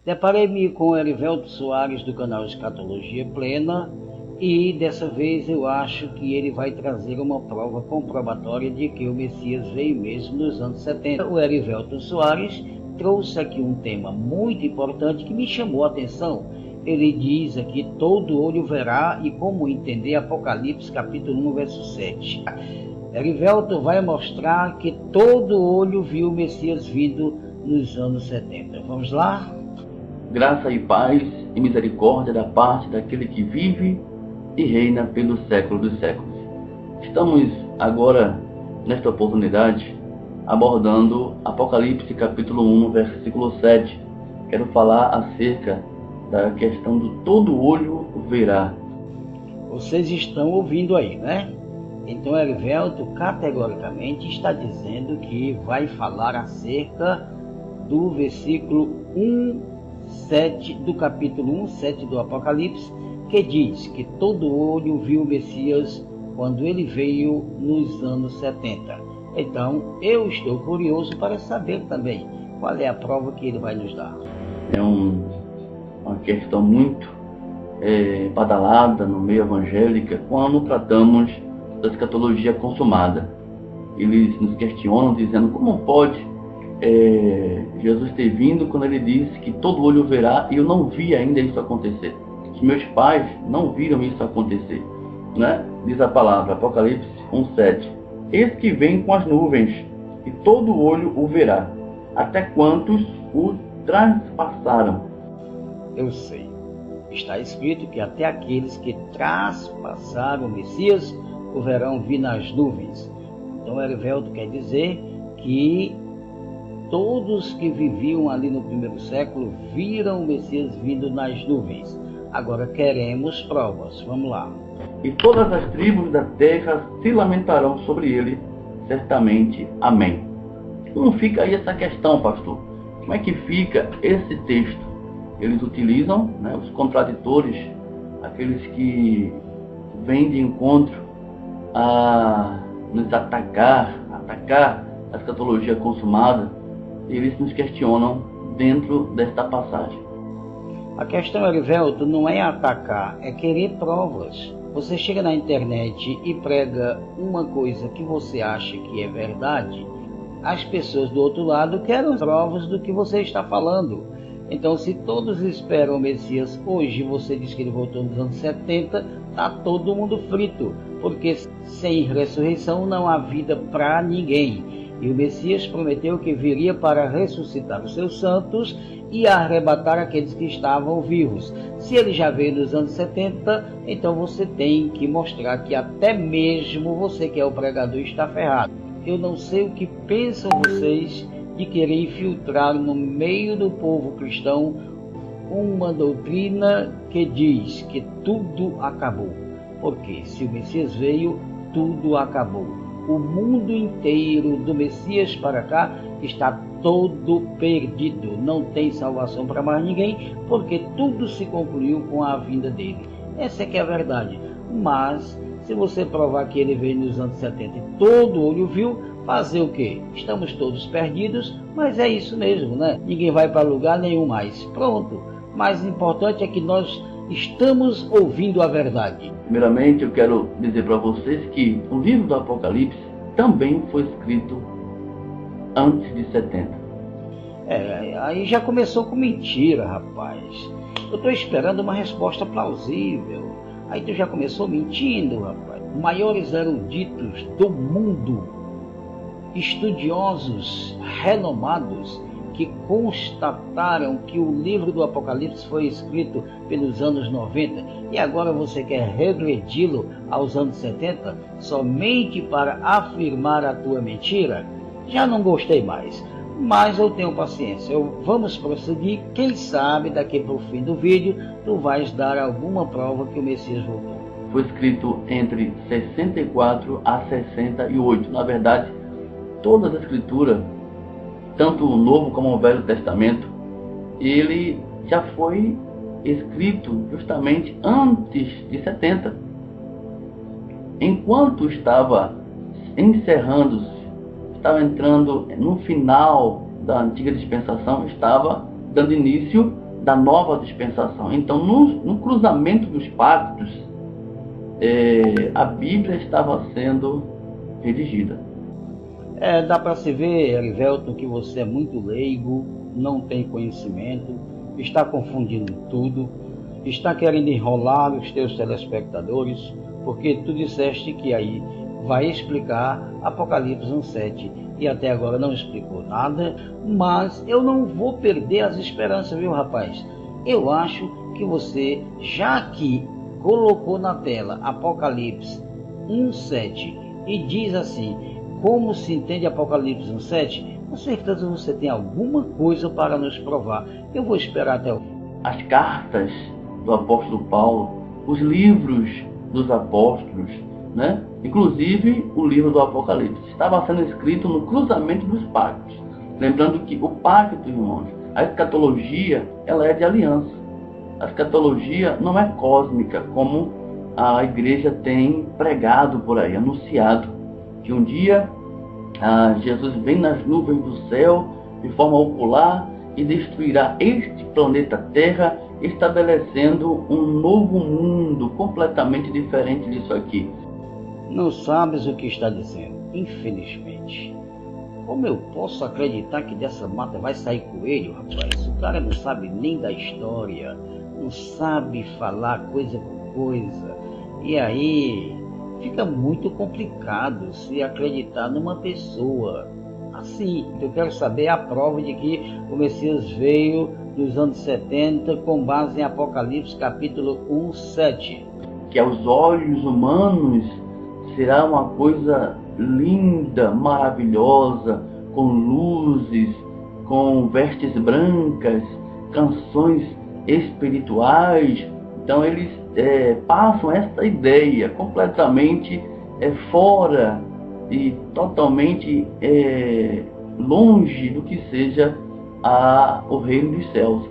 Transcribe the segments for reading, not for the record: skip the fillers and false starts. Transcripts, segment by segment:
Deparei-me com Erivelto Soares do canal Escatologia Plena e dessa vez eu acho que ele vai trazer uma prova comprobatória de que o Messias veio mesmo nos anos 70. O Erivelto Soares trouxe aqui um tema muito importante que me chamou a atenção. Ele diz aqui: todo olho verá, e como entender Apocalipse capítulo 1, verso 7. Erivelto vai mostrar que todo olho viu o Messias vindo nos anos 70. Vamos lá? Graça e paz e misericórdia da parte daquele que vive e reina pelo século dos séculos. Estamos agora, nesta oportunidade, abordando Apocalipse capítulo 1, versículo 7. Quero falar acerca da questão do todo olho verá. Vocês estão ouvindo aí, né? Então Erivelto categoricamente está dizendo que vai falar acerca do versículo 1:7 do capítulo 1:7 do Apocalipse, que diz que todo olho viu o Messias quando ele veio nos anos 70. Então eu estou curioso para saber também qual é a prova que ele vai nos dar. É uma questão muito badalada no meio evangélico quando tratamos da escatologia consumada. Eles nos questionam dizendo como pode Jesus ter vindo quando ele disse que todo olho verá, e eu não vi ainda isso acontecer. Os meus pais não viram isso acontecer, né? Diz a palavra, Apocalipse 1:7. Eis que vem com as nuvens, e todo olho o verá, até quantos o transpassaram. Eu sei. Está escrito que até aqueles que traspassaram o Messias o verão vir nas nuvens. Então Erivelto quer dizer que todos que viviam ali no primeiro século viram o Messias vindo nas nuvens. Agora queremos provas. Vamos lá. E todas as tribos da terra se lamentarão sobre ele, certamente. Amém. Como fica aí essa questão, pastor? Como é que fica esse texto? Eles utilizam, né, os contraditores, aqueles que vêm de encontro a nos atacar a escatologia consumada. Eles nos questionam dentro desta passagem. A questão, Erivelto, não é atacar, é querer provas. Você chega na internet e prega uma coisa que você acha que é verdade, as pessoas do outro lado querem provas do que você está falando. Então, se todos esperam o Messias hoje, você diz que ele voltou nos anos 70, está todo mundo frito, porque sem ressurreição não há vida para ninguém. E o Messias prometeu que viria para ressuscitar os seus santos e arrebatar aqueles que estavam vivos. Se ele já veio nos anos 70, então você tem que mostrar que até mesmo você que é o pregador está ferrado. Eu não sei o que pensam vocês de querer infiltrar no meio do povo cristão uma doutrina que diz que tudo acabou. Porque se o Messias veio, tudo acabou. O mundo inteiro do Messias para cá está todo perdido. Não tem salvação para mais ninguém, porque tudo se concluiu com a vinda dele. Essa é que é a verdade. Mas, se você provar que ele veio nos anos 70 e todo olho viu, fazer o quê? Estamos todos perdidos, mas é isso mesmo, né? Ninguém vai para lugar nenhum mais. Pronto. Mais importante é que nós estamos ouvindo a verdade. Primeiramente, eu quero dizer para vocês que o livro do Apocalipse também foi escrito antes de 70. Aí já começou com mentira, rapaz. Eu estou esperando uma resposta plausível. Aí tu já começou mentindo, rapaz. Maiores eruditos do mundo, estudiosos renomados, que constataram que o livro do Apocalipse foi escrito pelos anos 90 e agora você quer regredi-lo aos anos 70 somente para afirmar a tua mentira? Já não gostei mais, mas eu tenho paciência. Vamos prosseguir. Quem sabe daqui para o fim do vídeo tu vais dar alguma prova que o Messias voltou. Foi escrito entre 64 a 68. Na verdade, toda a escritura, tanto o Novo como o Velho Testamento, ele já foi escrito justamente antes de 70. Enquanto estava encerrando-se, estava entrando no final da antiga dispensação, estava dando início da nova dispensação. Então, no cruzamento dos pactos, a Bíblia estava sendo redigida. Dá para se ver, Erivelton, que você é muito leigo, não tem conhecimento, está confundindo tudo, está querendo enrolar os teus telespectadores, porque tu disseste que aí vai explicar Apocalipse 1:7 e até agora não explicou nada, mas eu não vou perder as esperanças, viu, rapaz? Eu acho que você, já que colocou na tela Apocalipse 1:7 e diz assim, como se entende Apocalipse 1:7, com certeza você tem alguma coisa para nos provar. Eu vou esperar até o fim. As cartas do apóstolo Paulo, os livros dos apóstolos, né? Inclusive o livro do Apocalipse, estava sendo escrito no cruzamento dos pactos. Lembrando que o pacto, irmãos, a escatologia, ela é de aliança. A escatologia não é cósmica, como a igreja tem pregado por aí, anunciado, que um dia Jesus vem nas nuvens do céu de forma ocular e destruirá este planeta Terra, estabelecendo um novo mundo completamente diferente disso aqui. Não sabes o que está dizendo, infelizmente. Como eu posso acreditar que dessa mata vai sair coelho, rapaz? O cara não sabe nem da história, não sabe falar coisa por coisa. E aí fica muito complicado se acreditar numa pessoa assim. Eu quero saber a prova de que o Messias veio nos anos 70 com base em Apocalipse capítulo 1:7. Que aos olhos humanos será uma coisa linda, maravilhosa, com luzes, com vestes brancas, canções espirituais. Então eles passam essa ideia completamente fora e totalmente longe do que seja o reino dos céus.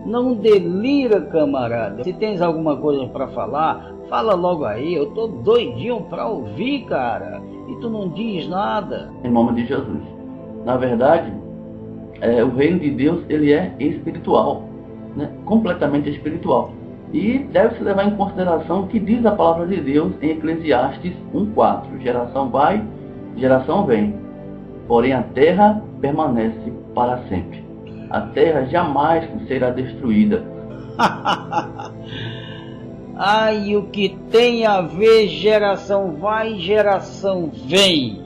Não delira, camarada. Se tens alguma coisa para falar, fala logo aí. Eu tô doidinho para ouvir, cara. E tu não diz nada. Em nome de Jesus. Na verdade, o reino de Deus, ele é espiritual, né? Completamente espiritual. E deve-se levar em consideração o que diz a palavra de Deus em Eclesiastes 1:4. Geração vai, geração vem. Porém a terra permanece para sempre. A terra jamais será destruída. Ai, o que tem a ver geração vai, geração vem.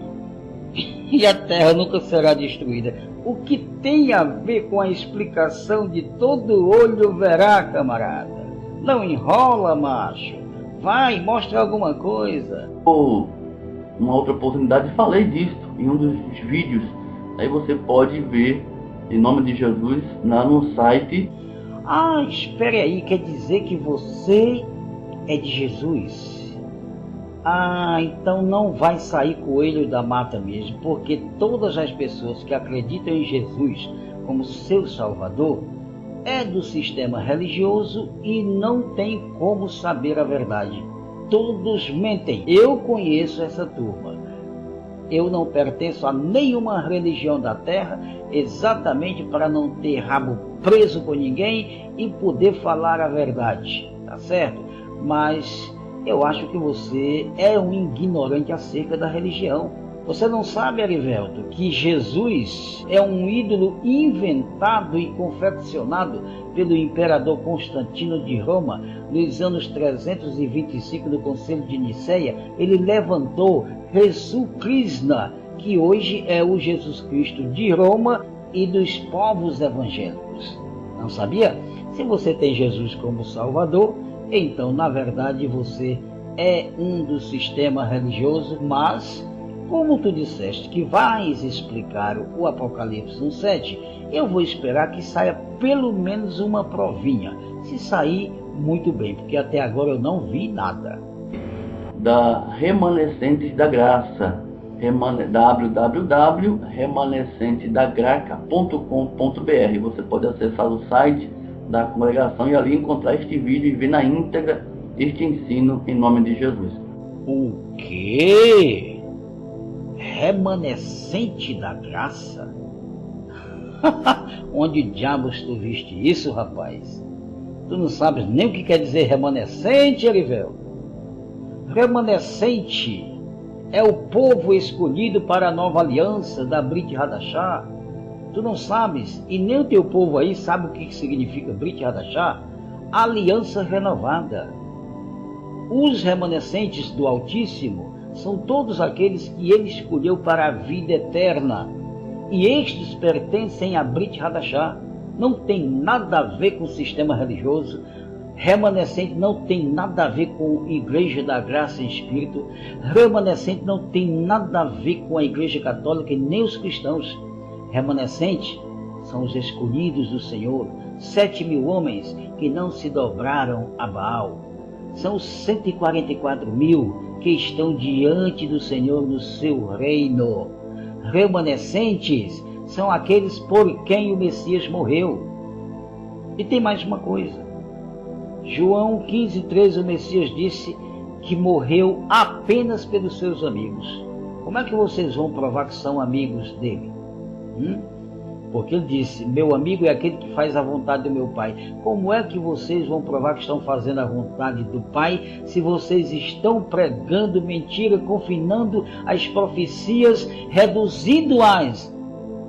E a terra nunca será destruída. O que tem a ver com a explicação de todo olho verá, camarada? Não enrola, macho. Vai, mostra alguma coisa. Uma outra oportunidade, falei disso em um dos vídeos. Aí você pode ver, em nome de Jesus, no site. Espere aí, quer dizer que você é de Jesus? Então não vai sair coelho da mata mesmo, porque todas as pessoas que acreditam em Jesus como seu Salvador é do sistema religioso e não tem como saber a verdade. Todos mentem. Eu conheço essa turma. Eu não pertenço a nenhuma religião da terra, exatamente para não ter rabo preso com ninguém e poder falar a verdade, tá certo? Mas eu acho que você é um ignorante acerca da religião. Você não sabe, Erivelton, que Jesus é um ídolo inventado e confeccionado pelo imperador Constantino de Roma nos anos 325 do Concílio de Nicéia. Ele levantou Jesus Krishna, que hoje é o Jesus Cristo de Roma e dos povos evangélicos. Não sabia? Se você tem Jesus como Salvador, então na verdade você é um do sistema religioso, mas como tu disseste que vais explicar o Apocalipse 1:7, eu vou esperar que saia pelo menos uma provinha. Se sair, muito bem, porque até agora eu não vi nada. Da Remanescentes da Graça, www.remanescentedagraca.com.br. Você pode acessar o site da congregação e ali encontrar este vídeo e ver na íntegra este ensino em nome de Jesus. O quê? Remanescente da Graça? Onde diabos tu viste isso, rapaz? Tu não sabes nem o que quer dizer remanescente, Erivelto. Remanescente é o povo escolhido para a nova aliança da Brit Hadashah. Tu não sabes, e nem o teu povo aí sabe o que significa Brit Hadashah? Aliança renovada. Os remanescentes do Altíssimo são todos aqueles que ele escolheu para a vida eterna. E estes pertencem à Brit Hadashah. Não tem nada a ver com o sistema religioso. Remanescente não tem nada a ver com a Igreja da Graça em Espírito. Remanescente não tem nada a ver com a Igreja Católica e nem os cristãos. Remanescente são os escolhidos do Senhor, 7.000 homens que não se dobraram a Baal. São os 144.000 que estão diante do Senhor no seu reino. Remanescentes são aqueles por quem o Messias morreu. E tem mais uma coisa. João 15,13, o Messias disse que morreu apenas pelos seus amigos. Como é que vocês vão provar que são amigos dele? Porque ele disse, meu amigo é aquele que faz a vontade do meu Pai. Como é que vocês vão provar que estão fazendo a vontade do Pai se vocês estão pregando mentira, confinando as profecias, reduzindo-as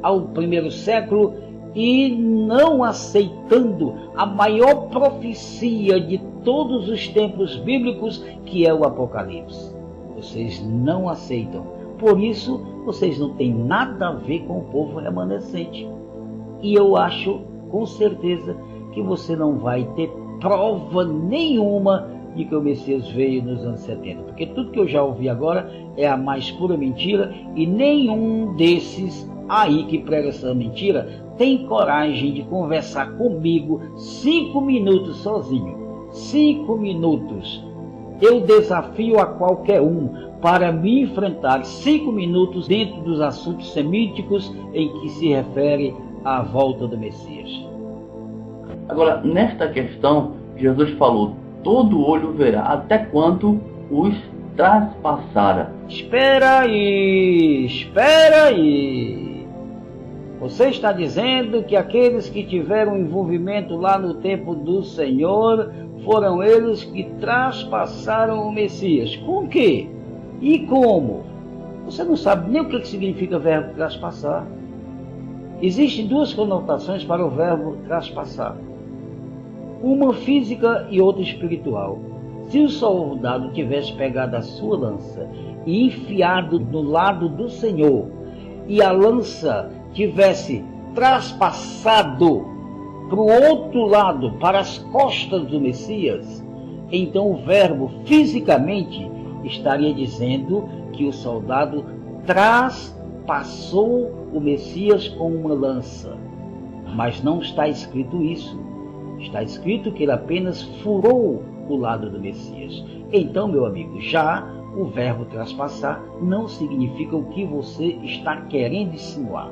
ao primeiro século e não aceitando a maior profecia de todos os tempos bíblicos, que é o Apocalipse? Vocês não aceitam. Por isso, vocês não têm nada a ver com o povo remanescente. E eu acho, com certeza, que você não vai ter prova nenhuma de que o Messias veio nos anos 70. Porque tudo que eu já ouvi agora é a mais pura mentira, e nenhum desses aí que prega essa mentira tem coragem de conversar comigo 5 minutos sozinho. 5 minutos. Eu desafio a qualquer um para me enfrentar 5 minutos dentro dos assuntos semíticos em que se refere à volta do Messias. Agora, nesta questão, Jesus falou, todo olho verá, até quanto os traspassara. Espera aí. Você está dizendo que aqueles que tiveram envolvimento lá no tempo do Senhor foram eles que traspassaram o Messias. Com quê? E como? Você não sabe nem o que significa o verbo traspassar. Existem 2 conotações para o verbo traspassar. Uma física e outra espiritual. Se o soldado tivesse pegado a sua lança e enfiado no lado do Senhor, e a lança tivesse traspassado para o outro lado, para as costas do Messias, então o verbo fisicamente estaria dizendo que o soldado traspassou o Messias com uma lança. Mas não está escrito isso. Está escrito que ele apenas furou o lado do Messias. Então, meu amigo, já o verbo traspassar não significa o que você está querendo insinuar.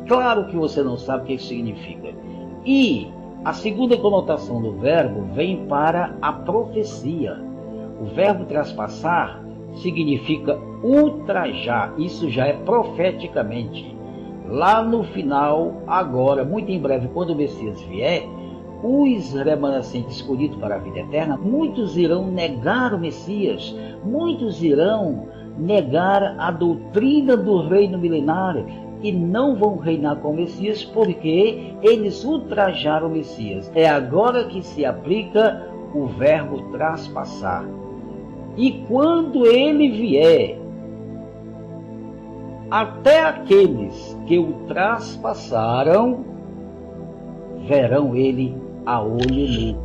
Claro que você não sabe o que isso significa. E a segunda conotação do verbo vem para a profecia. O verbo traspassar significa ultrajar. Isso já é profeticamente. Lá no final, agora, muito em breve, quando o Messias vier, os remanescentes escolhidos para a vida eterna, muitos irão negar o Messias, muitos irão negar a doutrina do reino milenário e não vão reinar com o Messias porque eles ultrajaram o Messias. É agora que se aplica o verbo traspassar. E quando ele vier, até aqueles que o traspassaram verão ele a olho nu.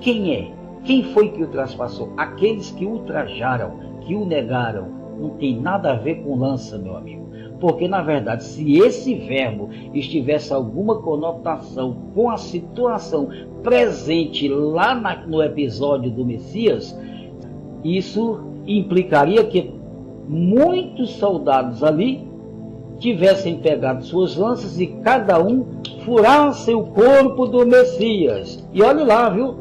Quem é? Quem foi que o traspassou? Aqueles que o ultrajaram, que o negaram. Não tem nada a ver com lança, meu amigo. Porque, na verdade, se esse verbo estivesse alguma conotação com a situação presente lá no episódio do Messias, isso implicaria que muitos soldados ali tivessem pegado suas lanças e cada um furasse o corpo do Messias. E olhe lá, viu?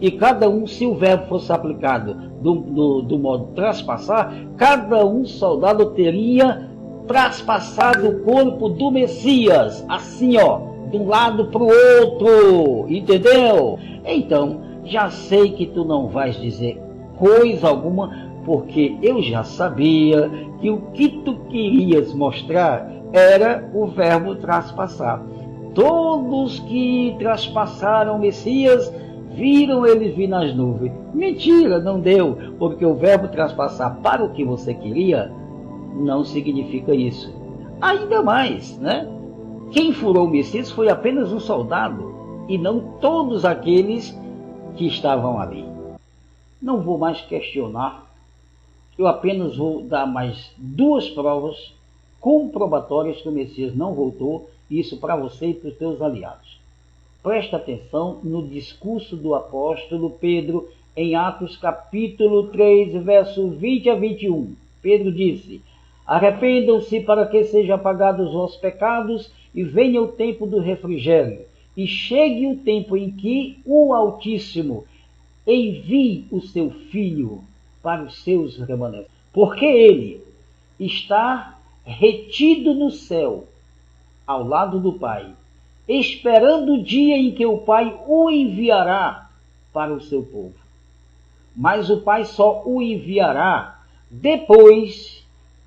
E cada um, se o verbo fosse aplicado do modo traspassar, cada um soldado teria traspassado o corpo do Messias, assim ó, de um lado para o outro, entendeu? Então, já sei que tu não vais dizer coisa alguma, porque eu já sabia que o que tu querias mostrar era o verbo traspassar. Todos que traspassaram o Messias viram ele vir nas nuvens. Mentira, não deu, porque o verbo traspassar para o que você queria não significa isso. Ainda mais, né? Quem furou o Messias foi apenas um soldado e não todos aqueles que estavam ali. Não vou mais questionar, eu apenas vou dar mais duas provas comprobatórias que o Messias não voltou, isso para você e para os teus aliados. Presta atenção no discurso do apóstolo Pedro em Atos capítulo 3, verso 20 a 21. Pedro disse: arrependam-se para que sejam apagados os vossos pecados e venha o tempo do refrigério, e chegue o tempo em que o Altíssimo envie o seu Filho para os seus remanescentes, porque ele está retido no céu, ao lado do Pai, esperando o dia em que o Pai o enviará para o seu povo. Mas o Pai só o enviará depois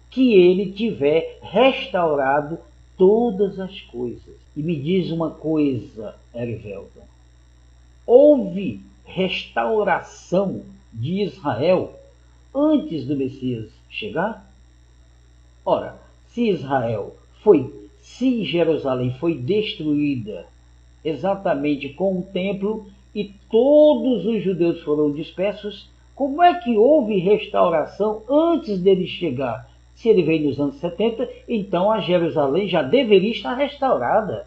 que ele tiver restaurado todas as coisas. E me diz uma coisa, Erivelton, houve restauração de Israel antes do Messias chegar? Ora, se Jerusalém foi destruída exatamente com o templo e todos os judeus foram dispersos, como é que houve restauração antes dele chegar? Se ele veio nos anos 70, então a Jerusalém já deveria estar restaurada.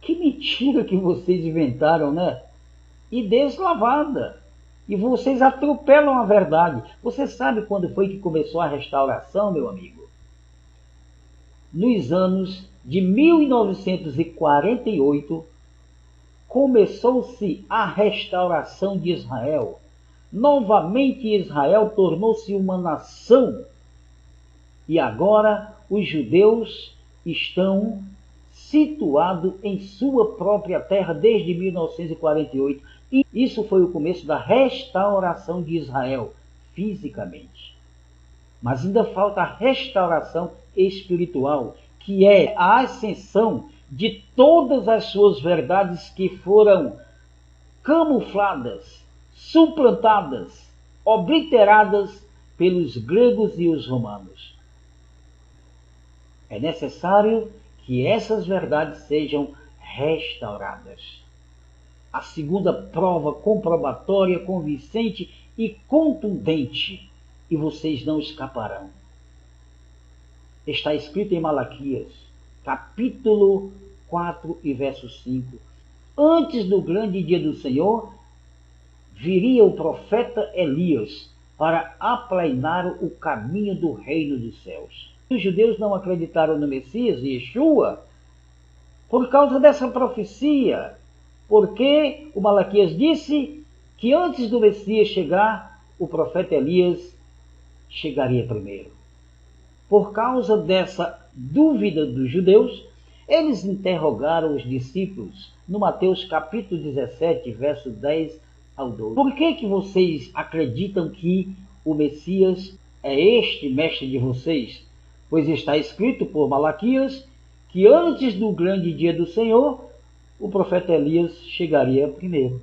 Que mentira que vocês inventaram, né? E deslavada. E vocês atropelam a verdade. Você sabe quando foi que começou a restauração, meu amigo? Nos anos de 1948, começou-se a restauração de Israel. Novamente Israel tornou-se uma nação. E agora os judeus estão situados em sua própria terra desde 1948. E isso foi o começo da restauração de Israel, fisicamente. Mas ainda falta a restauração espiritual, que é a ascensão de todas as suas verdades que foram camufladas, suplantadas, obliteradas pelos gregos e os romanos. É necessário que essas verdades sejam restauradas. A segunda prova comprobatória, convincente e contundente, e vocês não escaparão. Está escrito em Malaquias, capítulo 4 e verso 5. Antes do grande dia do Senhor, viria o profeta Elias para aplanar o caminho do reino dos céus. Os judeus não acreditaram no Messias, Yeshua, por causa dessa profecia, porque o Malaquias disse que antes do Messias chegar, o profeta Elias chegaria primeiro. Por causa dessa dúvida dos judeus, eles interrogaram os discípulos no Mateus capítulo 17, verso 10 ao 12. Por que vocês acreditam que o Messias é este mestre de vocês? Pois está escrito por Malaquias que antes do grande dia do Senhor, o profeta Elias chegaria primeiro.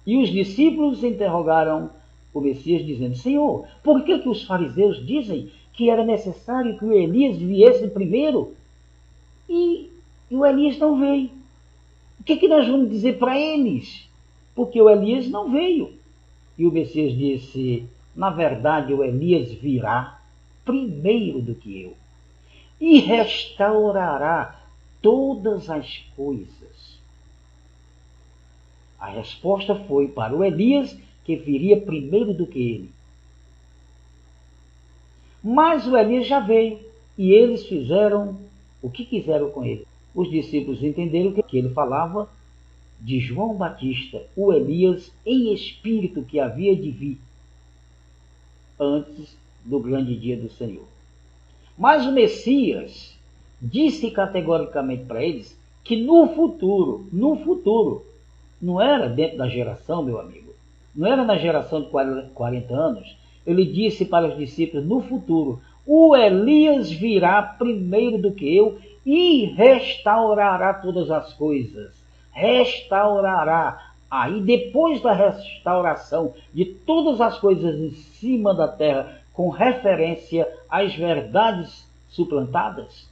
E os discípulos interrogaram o Messias dizendo: Senhor, por que os fariseus dizem que era necessário que o Elias viesse primeiro? E o Elias não veio. O que nós vamos dizer para eles? Porque o Elias não veio. E o Messias disse: na verdade, o Elias virá primeiro do que eu e restaurará todas as coisas. A resposta foi para o Elias, que viria primeiro do que ele. Mas o Elias já veio e eles fizeram o que quiseram com ele. Os discípulos entenderam que ele falava de João Batista, o Elias em espírito que havia de vir antes do grande dia do Senhor. Mas o Messias disse categoricamente para eles que no futuro, não era dentro da geração, meu amigo, não era na geração de 40 anos, ele disse para os discípulos, no futuro, o Elias virá primeiro do que eu e restaurará todas as coisas. Restaurará. Aí, depois da restauração de todas as coisas em cima da terra, com referência às verdades suplantadas,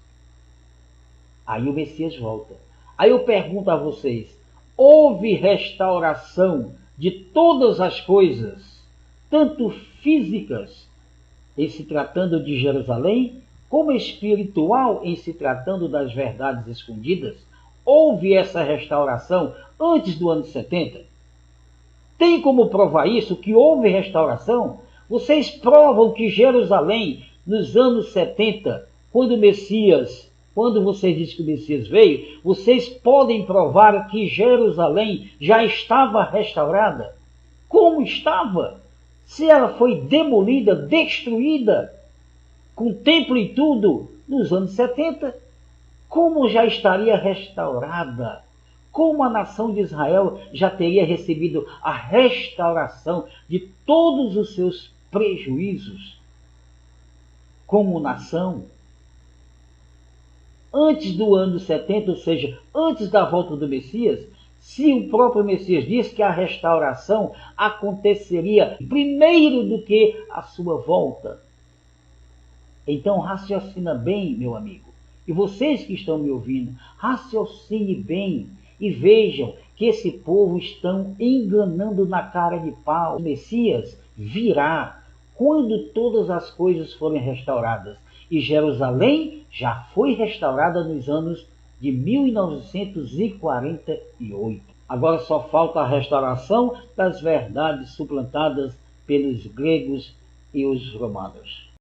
aí o Messias volta. Aí eu pergunto a vocês, houve restauração de todas as coisas, tanto físicas, em se tratando de Jerusalém, como espiritual, em se tratando das verdades escondidas? Houve essa restauração antes do ano 70? Tem como provar isso, que houve restauração? Vocês provam que Jerusalém, nos anos 70, quando vocês dizem que o Messias veio, vocês podem provar que Jerusalém já estava restaurada? Como estava? Se ela foi demolida, destruída, com templo e tudo, nos anos 70, como já estaria restaurada? Como a nação de Israel já teria recebido a restauração de todos os seus prejuízos como nação? Antes do ano 70, ou seja, antes da volta do Messias, se o próprio Messias diz que a restauração aconteceria primeiro do que a sua volta. Então raciocina bem, meu amigo. E vocês que estão me ouvindo, raciocine bem e vejam que esse povo estão enganando na cara de pau. O Messias virá quando todas as coisas forem restauradas. E Jerusalém já foi restaurada nos anos de 1948. Agora só falta a restauração das verdades suplantadas pelos gregos e os romanos.